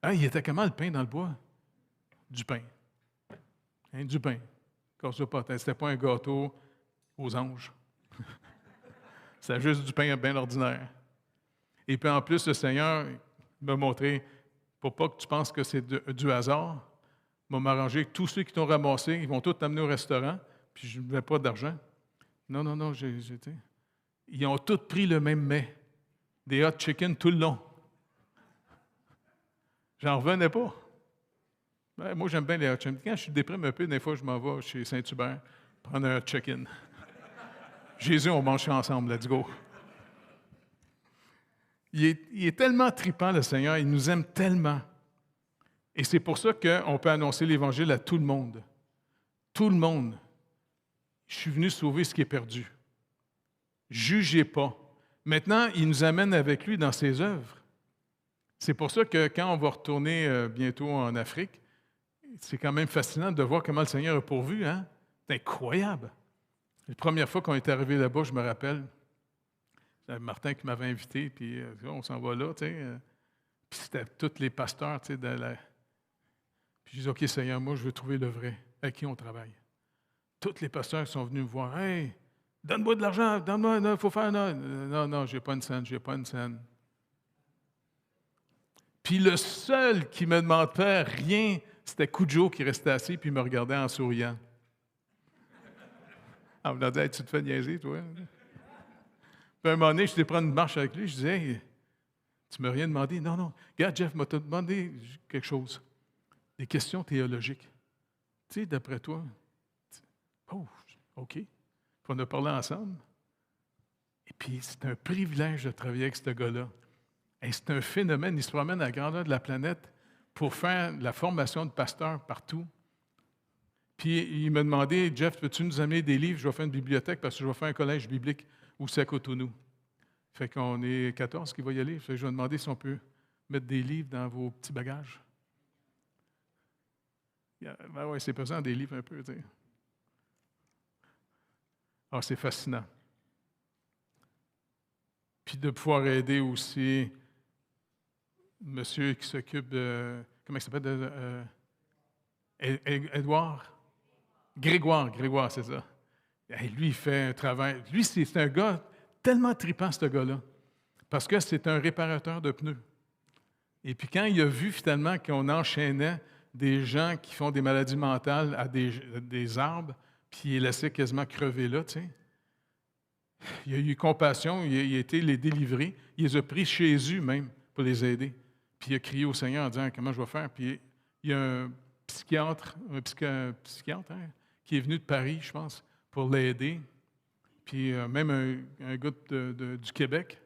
Ah, il était comment le pain dans le bois? Du pain. Hein, du pain. C'était pas un gâteau aux anges. C'était juste du pain bien ordinaire. Et puis en plus, le Seigneur m'a montré, pour pas que tu penses que c'est du hasard, m'a arrangé que tous ceux qui t'ont ramassé, ils vont tous t'amener au restaurant, puis je n'avais pas d'argent. Non, non, non, ils ont tous pris le même mets. Des hot chicken tout le long. J'en revenais pas. Ben, moi, j'aime bien les hot chicken. Quand je suis déprimé un peu, des fois, je m'en vais chez Saint-Hubert prendre un hot chicken. Jésus, on mange ça ensemble, let's go. Il est tellement trippant, le Seigneur, il nous aime tellement. Et c'est pour ça qu'on peut annoncer l'Évangile à tout le monde. Tout le monde. Je suis venu sauver ce qui est perdu. Jugez pas. Maintenant, il nous amène avec lui dans ses œuvres. C'est pour ça que quand on va retourner bientôt en Afrique, c'est quand même fascinant de voir comment le Seigneur a pourvu. Hein? C'est incroyable. La première fois qu'on est arrivé là-bas, je me rappelle, c'est Martin qui m'avait invité, puis on s'en va là, tu sais. Puis c'était tous les pasteurs, tu sais, Puis je dis, OK, Seigneur, moi, je veux trouver le vrai. Avec qui on travaille? Tous les pasteurs sont venus me voir. Hey, donne-moi de l'argent, donne-moi, il faut faire. Non, non, j'ai pas une scène. Puis le seul qui me demandait rien, c'était Cujo qui restait assis puis me regardait en souriant. En me disant, hey, tu te fais niaiser, toi. Puis à un moment donné, je t'ai pris une marche avec lui, je disais, hey, tu ne m'as rien demandé. Non, non. Regarde, Jeff m'a demandé quelque chose. Des questions théologiques. Tu sais, d'après toi. Oh, OK. Puis on a parlé ensemble. Et puis, c'est un privilège de travailler avec ce gars-là. Et c'est un phénomène. Il se promène à la grandeur de la planète pour faire la formation de pasteurs partout. Puis, il m'a demandé, Jeff, peux-tu nous amener des livres? Je vais faire une bibliothèque parce que je vais faire un collège biblique où c'est à Cotonou. Fait qu'on est 14 qui va y aller. Fait que je vais demander si on peut mettre des livres dans vos petits bagages. Ben oui, c'est pesant des livres un peu, tu sais. Ah, c'est fascinant. Puis de pouvoir aider aussi monsieur qui s'occupe de... Comment il s'appelle? Édouard? Grégoire, c'est ça. Et lui, il fait un travail. Lui, c'est un gars tellement trippant, ce gars-là, parce que c'est un réparateur de pneus. Et puis quand il a vu finalement qu'on enchaînait des gens qui font des maladies mentales à des arbres, puis il les laissait quasiment crever là, tu sais, il a eu compassion, il a été les délivrer. Il les a pris chez Jésus même pour les aider. Puis il a crié au Seigneur en disant comment je vais faire. Puis il y a un psychiatre, hein, qui est venu de Paris, je pense, pour l'aider. Puis même un gars du Québec.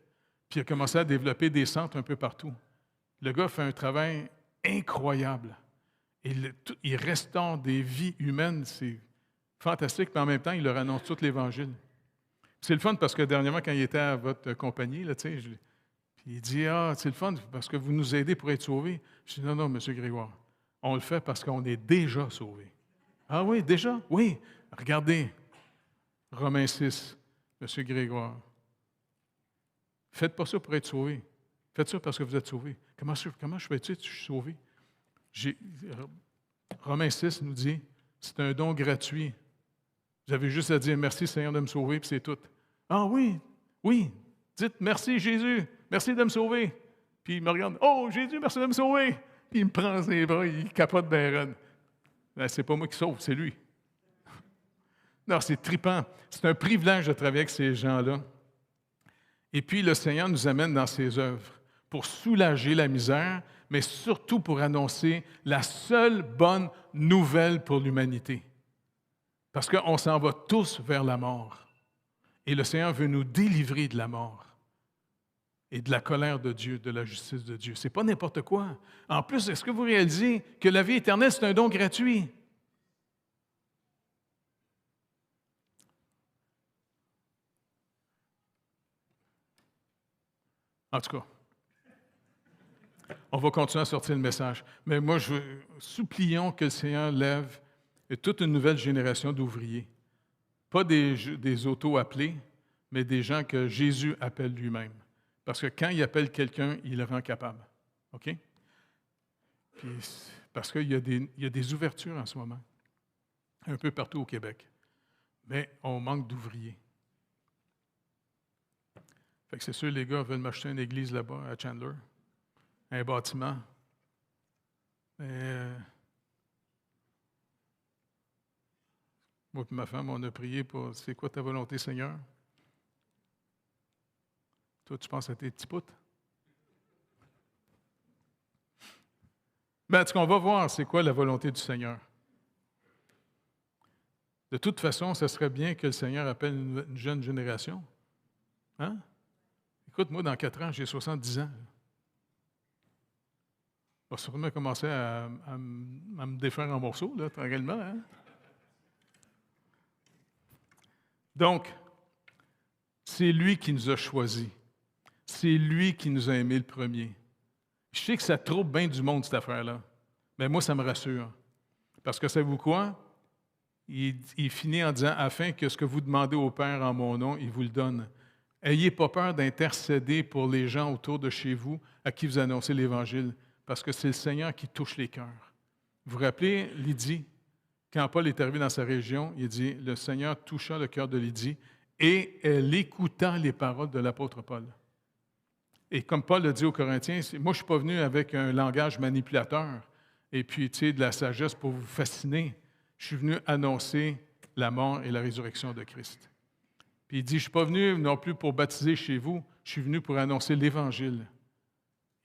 Puis il a commencé à développer des centres un peu partout. Le gars fait un travail incroyable. Il restaure des vies humaines, c'est fantastique, mais en même temps, il leur annonce tout l'Évangile. C'est le fun parce que dernièrement, quand il était à votre compagnie, là, puis il dit c'est le fun parce que vous nous aidez pour être sauvés. Je dis non, M. Grégoire, on le fait parce qu'on est déjà sauvés. Ah oui, déjà? Oui. Regardez, Romains 6, M. Grégoire. Faites pas ça pour être sauvé. Faites ça parce que vous êtes sauvé. Comment je fais-tu que je suis sauvé? Romains 6 nous dit, c'est un don gratuit. Vous avez juste à dire merci Seigneur de me sauver, puis c'est tout. Ah oui, oui, dites merci Jésus, merci de me sauver. Puis il me regarde, oh Jésus, merci de me sauver. Puis il me prend dans les bras, il capote ben raide. Ben, c'est pas moi qui sauve, c'est lui. Non, c'est trippant. C'est un privilège de travailler avec ces gens-là. Et puis le Seigneur nous amène dans ses œuvres pour soulager la misère, mais surtout pour annoncer la seule bonne nouvelle pour l'humanité. Parce qu'on s'en va tous vers la mort. Et le Seigneur veut nous délivrer de la mort et de la colère de Dieu, de la justice de Dieu. Ce n'est pas n'importe quoi. En plus, est-ce que vous réalisez que la vie éternelle, c'est un don gratuit? En tout cas, on va continuer à sortir le message. Mais moi, supplions que le Seigneur lève toute une nouvelle génération d'ouvriers. Pas des auto-appelés, mais des gens que Jésus appelle lui-même. Parce que quand il appelle quelqu'un, il le rend capable. OK? Puis, parce qu'il y a des ouvertures en ce moment, un peu partout au Québec. Mais on manque d'ouvriers. Fait que c'est sûr, les gars veulent m'acheter une église là-bas, à Chandler, un bâtiment. Mais moi et ma femme, on a prié pour « C'est quoi ta volonté, Seigneur? » Toi, tu penses à tes petits poutres? Ben, on va voir c'est quoi la volonté du Seigneur. De toute façon, ce serait bien que le Seigneur appelle une jeune génération. Hein? Écoute, moi, dans 4 ans, j'ai 70 ans. Je vais sûrement commencer à me défaire en morceaux, là, tranquillement. Hein? Donc, c'est lui qui nous a choisis. C'est lui qui nous a aimés le premier. Je sais que ça trouble bien du monde, cette affaire-là. Mais moi, ça me rassure. Parce que savez-vous quoi? Il finit en disant « Afin que ce que vous demandez au Père en mon nom, il vous le donne. » Ayez pas peur d'intercéder pour les gens autour de chez vous à qui vous annoncez l'Évangile, parce que c'est le Seigneur qui touche les cœurs. Vous vous rappelez Lydie? Quand Paul est arrivé dans sa région, il dit « Le Seigneur toucha le cœur de Lydie et elle écouta les paroles de l'apôtre Paul. » Et comme Paul le dit aux Corinthiens, moi, je ne suis pas venu avec un langage manipulateur et puis, tu sais, de la sagesse pour vous fasciner. Je suis venu annoncer la mort et la résurrection de Christ. Puis il dit, je ne suis pas venu non plus pour baptiser chez vous, je suis venu pour annoncer l'Évangile.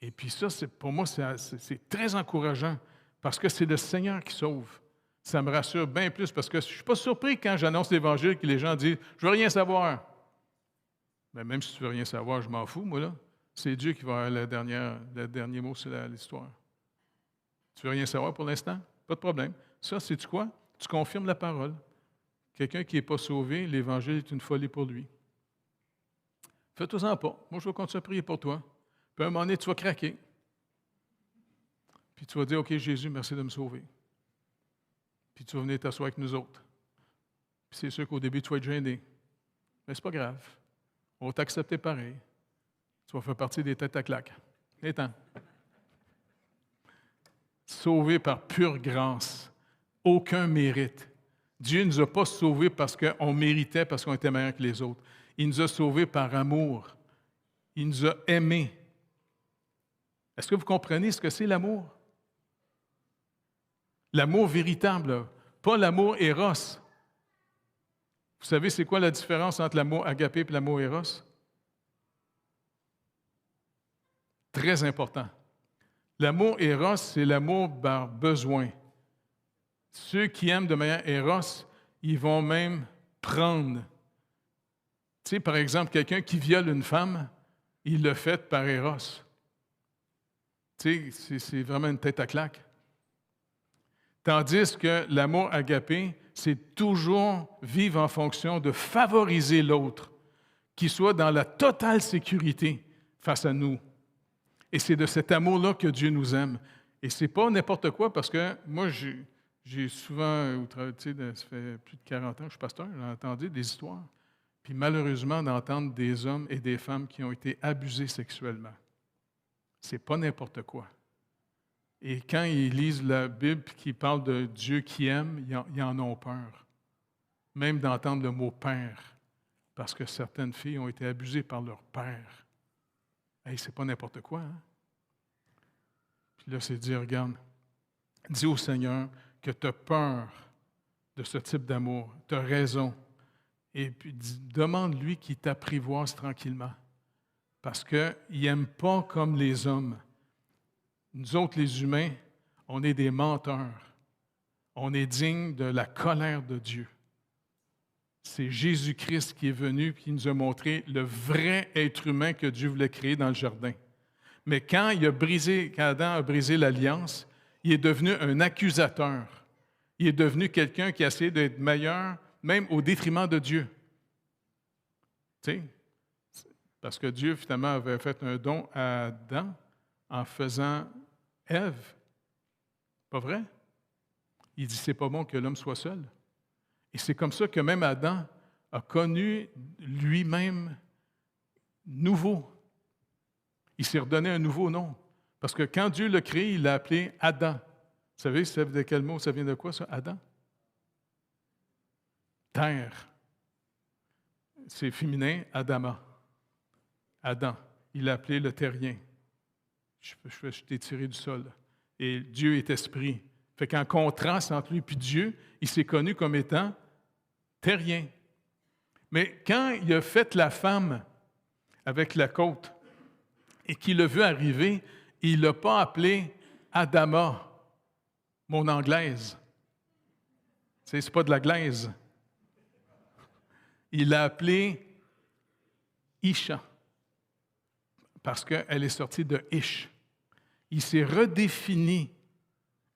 Et puis ça, pour moi, c'est très encourageant parce que c'est le Seigneur qui sauve. Ça me rassure bien plus parce que je ne suis pas surpris quand j'annonce l'Évangile que les gens disent « Je ne veux rien savoir. » Mais même si tu ne veux rien savoir, je m'en fous, moi, là. C'est Dieu qui va avoir le dernier mot sur l'histoire. Tu ne veux rien savoir pour l'instant? Pas de problème. Ça, c'est-tu quoi? Tu confirmes la parole. Quelqu'un qui n'est pas sauvé, l'Évangile est une folie pour lui. Fais-toi-en pas. Moi, je vais continuer à prier pour toi. Puis à un moment donné, tu vas craquer. Puis tu vas dire, OK, Jésus, merci de me sauver. Puis tu vas venir t'asseoir avec nous autres. Puis c'est sûr qu'au début, tu vas être gêné. Mais c'est pas grave. On va t'accepter pareil. Tu vas faire partie des têtes à claques. Étant. Sauvé par pure grâce. Aucun mérite. Dieu ne nous a pas sauvés parce qu'on méritait, parce qu'on était meilleurs que les autres. Il nous a sauvés par amour. Il nous a aimés. Est-ce que vous comprenez ce que c'est l'amour? L'amour véritable, pas l'amour éros. Vous savez, c'est quoi la différence entre l'amour agapé et l'amour éros? Très important. L'amour éros, c'est l'amour par besoin. Ceux qui aiment de manière éros, ils vont même prendre. Tu sais, par exemple, quelqu'un qui viole une femme, il le fait par éros. Tu sais, c'est vraiment une tête à claque. Tandis que l'amour agapé, c'est toujours vivre en fonction de favoriser l'autre, qu'il soit dans la totale sécurité face à nous. Et c'est de cet amour-là que Dieu nous aime. Et c'est pas n'importe quoi, parce que moi, j'ai souvent, tu sais, ça fait plus de 40 ans que je suis pasteur, j'ai entendu des histoires. Puis malheureusement, d'entendre des hommes et des femmes qui ont été abusés sexuellement. C'est pas n'importe quoi. Et quand ils lisent la Bible qui parle de Dieu qui aime, ils en ont peur. Même d'entendre le mot père, parce que certaines filles ont été abusées par leur père. Hey, c'est pas n'importe quoi, hein? Puis là, c'est dire, regarde, dis au Seigneur que tu as peur de ce type d'amour, tu as raison. Et puis, demande-lui qu'il t'apprivoise tranquillement. Parce qu'il n'aime pas comme les hommes. Nous autres, les humains, on est des menteurs. On est dignes de la colère de Dieu. C'est Jésus-Christ qui est venu et qui nous a montré le vrai être humain que Dieu voulait créer dans le jardin. Mais quand Adam a brisé l'alliance, il est devenu un accusateur. Il est devenu quelqu'un qui a essayé d'être meilleur, même au détriment de Dieu. Tu sais, parce que Dieu, finalement, avait fait un don à Adam en faisant Ève. Pas vrai? Il dit, c'est pas bon que l'homme soit seul. Et c'est comme ça que même Adam a connu lui-même nouveau. Il s'est redonné un nouveau nom. Parce que quand Dieu l'a créé, il l'a appelé Adam. Vous savez, ça vient de quel mot? Ça vient de quoi, ça, Adam? Terre. C'est féminin, Adama. Adam. Il l'a appelé le terrien. Je t'ai tiré du sol. Et Dieu est esprit. Fait qu'en contraste entre lui et Dieu, il s'est connu comme étant terrien. Mais quand il a fait la femme avec la côte et qu'il l'a vu arriver, il ne l'a pas appelé Adama, mon anglaise. Tu sais, c'est pas de la glaise. Il l'a appelé Isha, parce qu'elle est sortie de Ish. Il s'est redéfini.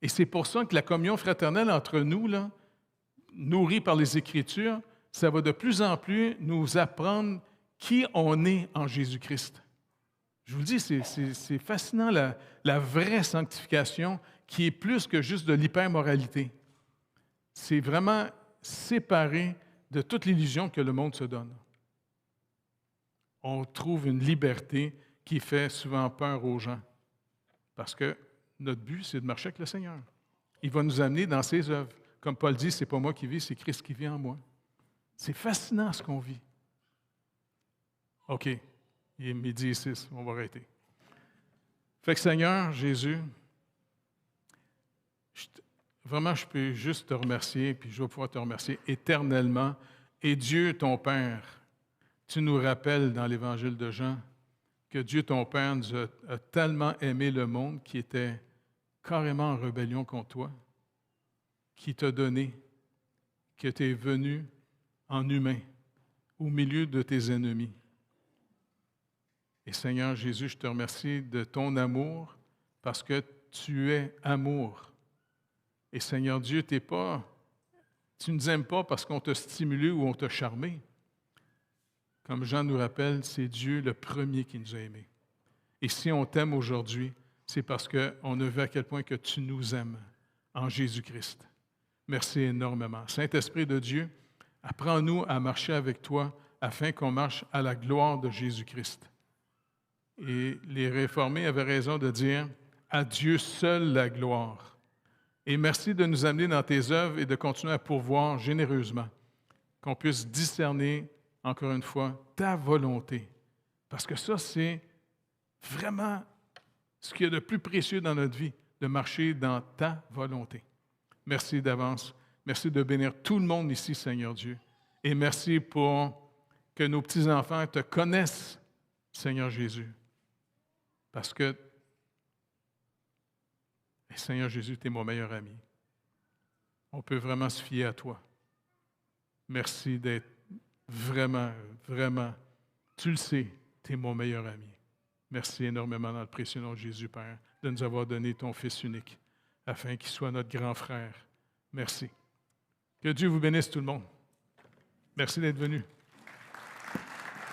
Et c'est pour ça que la communion fraternelle entre nous, là, nourrie par les Écritures, ça va de plus en plus nous apprendre qui on est en Jésus-Christ. Je vous le dis, c'est fascinant, la vraie sanctification qui est plus que juste de l'hypermoralité. C'est vraiment séparé de toute l'illusion que le monde se donne. On trouve une liberté qui fait souvent peur aux gens. Parce que notre but, c'est de marcher avec le Seigneur. Il va nous amener dans ses œuvres. Comme Paul dit, c'est pas moi qui vis, c'est Christ qui vit en moi. C'est fascinant ce qu'on vit. OK, il est 12h06, on va arrêter. Fait que Seigneur, Jésus, vraiment, je peux juste te remercier, puis je vais pouvoir te remercier éternellement. Et Dieu, ton Père, tu nous rappelles dans l'Évangile de Jean que Dieu, ton Père, nous a tellement aimé le monde qui était carrément en rébellion contre toi, qui t'a donné, que tu es venu en humain, au milieu de tes ennemis. Et Seigneur Jésus, je te remercie de ton amour parce que tu es amour. Et Seigneur Dieu, tu ne nous aimes pas parce qu'on t'a stimulé ou on t'a charmé. Comme Jean nous rappelle, c'est Dieu le premier qui nous a aimés. Et si on t'aime aujourd'hui, c'est parce qu'on a vu à quel point que tu nous aimes en Jésus-Christ. Merci énormément. Saint-Esprit de Dieu, apprends-nous à marcher avec toi afin qu'on marche à la gloire de Jésus-Christ. Et les réformés avaient raison de dire « À Dieu seul la gloire ». Et merci de nous amener dans tes œuvres et de continuer à pourvoir généreusement, qu'on puisse discerner, encore une fois, ta volonté. Parce que ça, c'est vraiment ce qu'il y a de plus précieux dans notre vie, de marcher dans ta volonté. Merci d'avance. Merci de bénir tout le monde ici, Seigneur Dieu. Et merci pour que nos petits-enfants te connaissent, Seigneur Jésus. Parce que, Seigneur Jésus, tu es mon meilleur ami. On peut vraiment se fier à toi. Merci d'être vraiment, vraiment, tu le sais, tu es mon meilleur ami. Merci énormément dans le précieux nom de Jésus, Père, de nous avoir donné ton Fils unique, afin qu'il soit notre grand frère. Merci. Que Dieu vous bénisse tout le monde. Merci d'être venu.